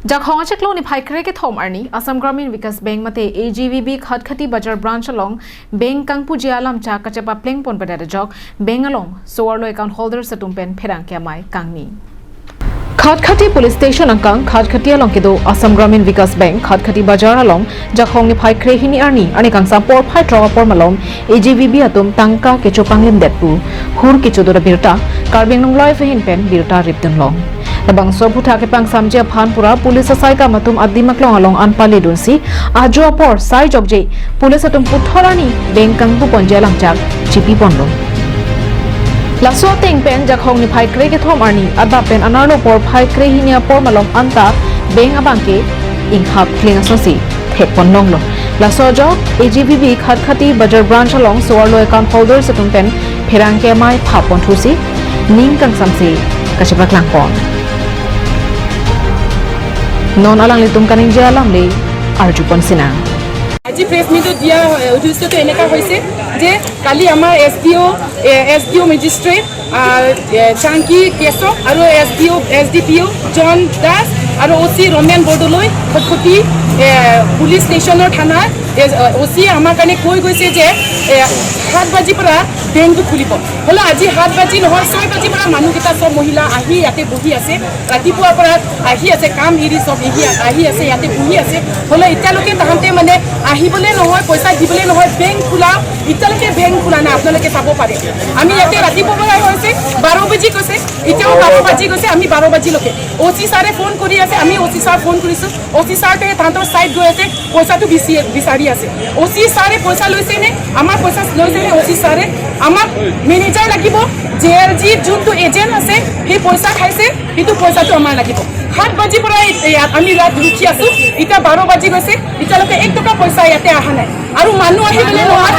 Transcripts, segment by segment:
Jakhong cheklo ni phai kre ke thom arni Assam Gramin Vikas Bank mate AGVB Khatkhati Bazar branch along bank kangpu jialam cha kachapa pleng pon pada jok bank along soarlo account holder satumpen pherang kya mai kangni Khatkhati police station angkang Khatkhati along kedo Assam Gramin Vikas Bank Khatkhati Bazar along Jakhong ni phai kre hini arni ani kang sampor phai trawa por malom AGVB atum tangka ke chopanglim detpu hur ke chodora birta karbeng nong loi fehin pen birta ripdun long Abang sobuta ke pang samjia phanpura pulis asai ka matum adimak long along anpali dunsi ajo apor sai jokje pulis atum puthorani bengkang bu ponjalang jak chipi ponlong laso teng pen jakhong ni phai kre ke thom arni ada pen anarlo por phai kre hinia por malom anta beng abangke inghap kling asosi thek ponlong lo laso jok AGVB Khatkhati Bazar branch along soarlo account holder satum pen pherang ke mai phapon thusi ning kang samsi kachibak lang pon Non alang litum kaning jalam le arjupon sina আজি press meat দিয়া উদ্দেশ্যটো এনেকা হৈছে যে কালি আমাৰ SDO ম্যাজিস্ট্ৰেট chunky Keshab আৰু SDPO জন দাস আৰু OC Ramen Bordoloi খটখটি পুলিচ ষ্টেচনৰ থানা ওসি আমাৰ কাৰণে কৈ গৈছে যে 7 বাজি পৰা বেংকটো খুলিব হলো আজি 7 বাজি নহয় 6 বাজি পৰা মানুহকেইটা সব মহিলা আহি ইয়াতে বহি আছে ৰাতিপুৱাৰ পৰা আহি আছে কাম এৰি সব আহি আছে ইয়াতে বহি আছে হলো এতিয়ালৈকে তাহাঁতে মানে আহিবলে নহয় পইচা দিবলে নহয় বেংক খোলা এতিয়ালৈকে বেংক খোলা না আপোনালোকে চাব পাৰে আমি ইয়াতে ৰাতিপুৱাৰ পৰা হৈছে 12 বাজি কৈছে এতিয়াও 12 বাজি গৈছে আমি 12 বাজিলৈকে ওসি ছাৰে ফোন কৰি আছে আমি ওসি ছাৰ ফোন কৰিছো ওসি ছাৰতে তাহাঁতৰ সাইড গৈ আছে পইচাটো বিচাৰি আছে ওসি ছাৰে পইচা লৈছে নে আমাৰ পইচা লৈছে নে ওসি ছাৰে আমাক মেনেজাৰ লাগিব জেএলজি যোনটো এজেন্ট আছে সেই পইচা খাইছে সেইটো পইচাটো আমাৰ লাগিব 7 বাজি পৰা আমি ৰাত ৰখি আছো এতিয়া 12 বাজি গৈছে এতিয়ালৈকে 1 টকা পইচা ইয়াতে অহা নাই আৰু মানুহ আহিবলে নহয়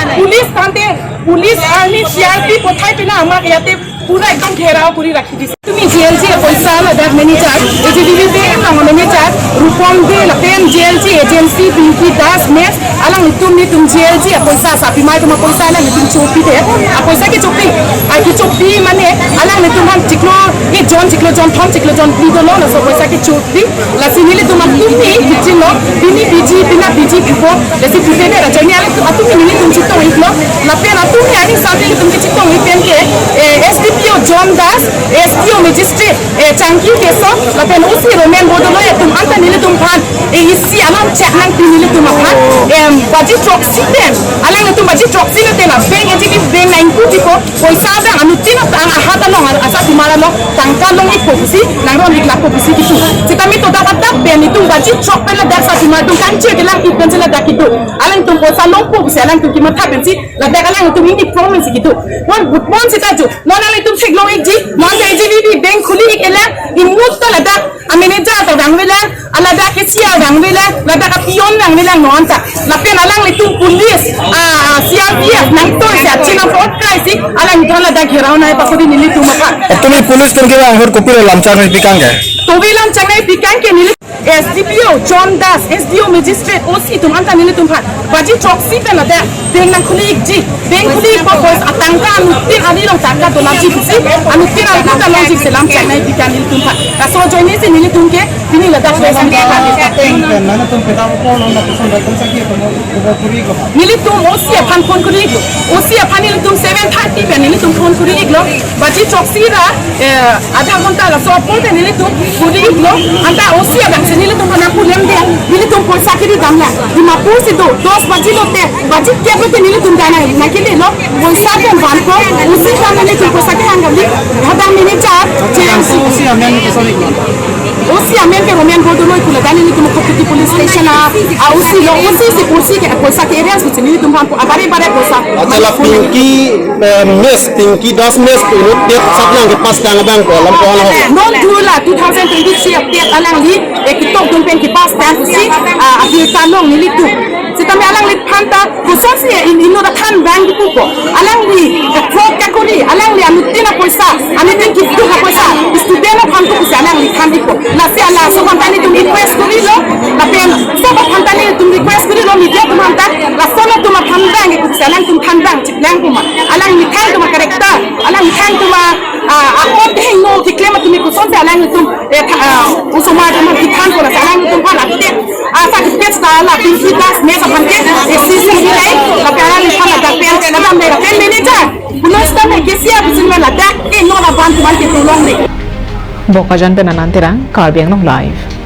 পুলিচ আৰ্মি সিআৰপি পঠাই পিনে আমাক ইয়াতে পুরা একদম ঘেরাও করে রাখি দিছে তুমি জেএলজি পয়সা লাদাখ ম্যানেজার এজিডিবি ম্যানেজার রূপম দে লপেন জেএলজি এজেন্সি পিঙ্কি দাস মেস আলাং তুমি জেএলজি পয়সা সাপি মাই তোমার পয়সা আলাং তুমি চোপি দে পয়সা কি চোপি মানে আলাং তোমার চিকলো এই জন থম চিকলো জন প্লিদলো না সব পয়সা কি চোপি la sinile তোমার তুমি বিচিনো তুমি বিজি বিনা বিজি বিপো লেসি ফুটেনে রাজনি আলাং তুমি মিনি তুমি চিত্ত হইলো লপেন তুমি আনি সাথে তুমি চিত্ত হইতেন কে SDPO John Das, SDO Magistrate, Changki Keso, lapen usi Roman Bodoloy, tum anta nile tum pan, isi alam cek nang pinile tum pan, baji troksi ten, alang tum baji troksi le ten, beng eji beng nang puti ko, poisa ada anutin ang ahata long asa tumara long, tangka long ipokusi, nang ron ikla pokusi kitu. Sitami to dapat pen itu baji trok pen la dak sa tumara tum kanche kelang ipen sila dak itu, alang tum poisa long pokusi, alang tum kimata pensi, la dak alang tum ini province gitu. Bon sita jo, non alang tum Siglo Ig, Monte AGVB Bank Kuli Ela, in Musta Lada, a manager of Angvilla, Alada Kesia of Angvilla, Lada Pion Angvilla Monta, La Penalang to police, CRPF, Nanto, China Fort Crisis, Alan Tola Dakirana, Pasodi to Maka. Actually, police don't give a whole copy of Lamchan Pikanga. Tovilan Channel Pikanke, SDPO, John Das, SDO Magistrate, OC to Manta Nilitum Hat, Baji Troxy Penada, Bengan Kuli G, Ben Kuli Purpose, Atanga, Mutin Adilon Taka, Donaji, and Mutin Alta Logic, Selam Channel Pikan Nilitum Hat. That's all joining in Nilitumke, Vinila Dash Nilitum, OC a Pankon Kurigo, OC a Panilitum 730 and Nilitum Pon Kurigo, Baji Troxy, Adamonta, so Ponta Nilitum, Kurigo, and I OC a Nilitum Panapulem there, Nilitum Posakiri Gamla, the Mapusido, those Bajilote, Bajit Capital Nilitum Dana, Nakilino, Posaka and Vanko, OC Nilitum Posakangami, Hadam Minicha, OC American Roman Bodoloy, Kuladani to Mokoti police station, OC, OC, Posaka areas which Nilitum Panko, a very bad Posa. Atala Pinky, Miss Pinky does miss to get something to pass down the bank or Lampona. Non Jula 2023 update Alangi, a Kitok Penki pass down to see a few Talong Nilitum. Sitami alang li panta kusosi ino da kan bank puko alang li frog kakuri alang li anutina poisa anutin kitu ha poisa student panto kusi alang li kan diko la si ala so pantani tum request kuri lo la pen so pantani tum request kuri lo media tum anta la solo tum kan bank kusi alang tum kan bank chiplang kuma alang li kan tum karekta alang li kan tum ako tehno kiklema tum kusosi alang tum usoma tum kikan ko la alang la pinky das mes a panke sisi lai la cara le fala da pen na dam le pen manager no sta me que sia bisin la da e no la ban tu ban ke long le Bokajan penanantirang Karbiang Long Live.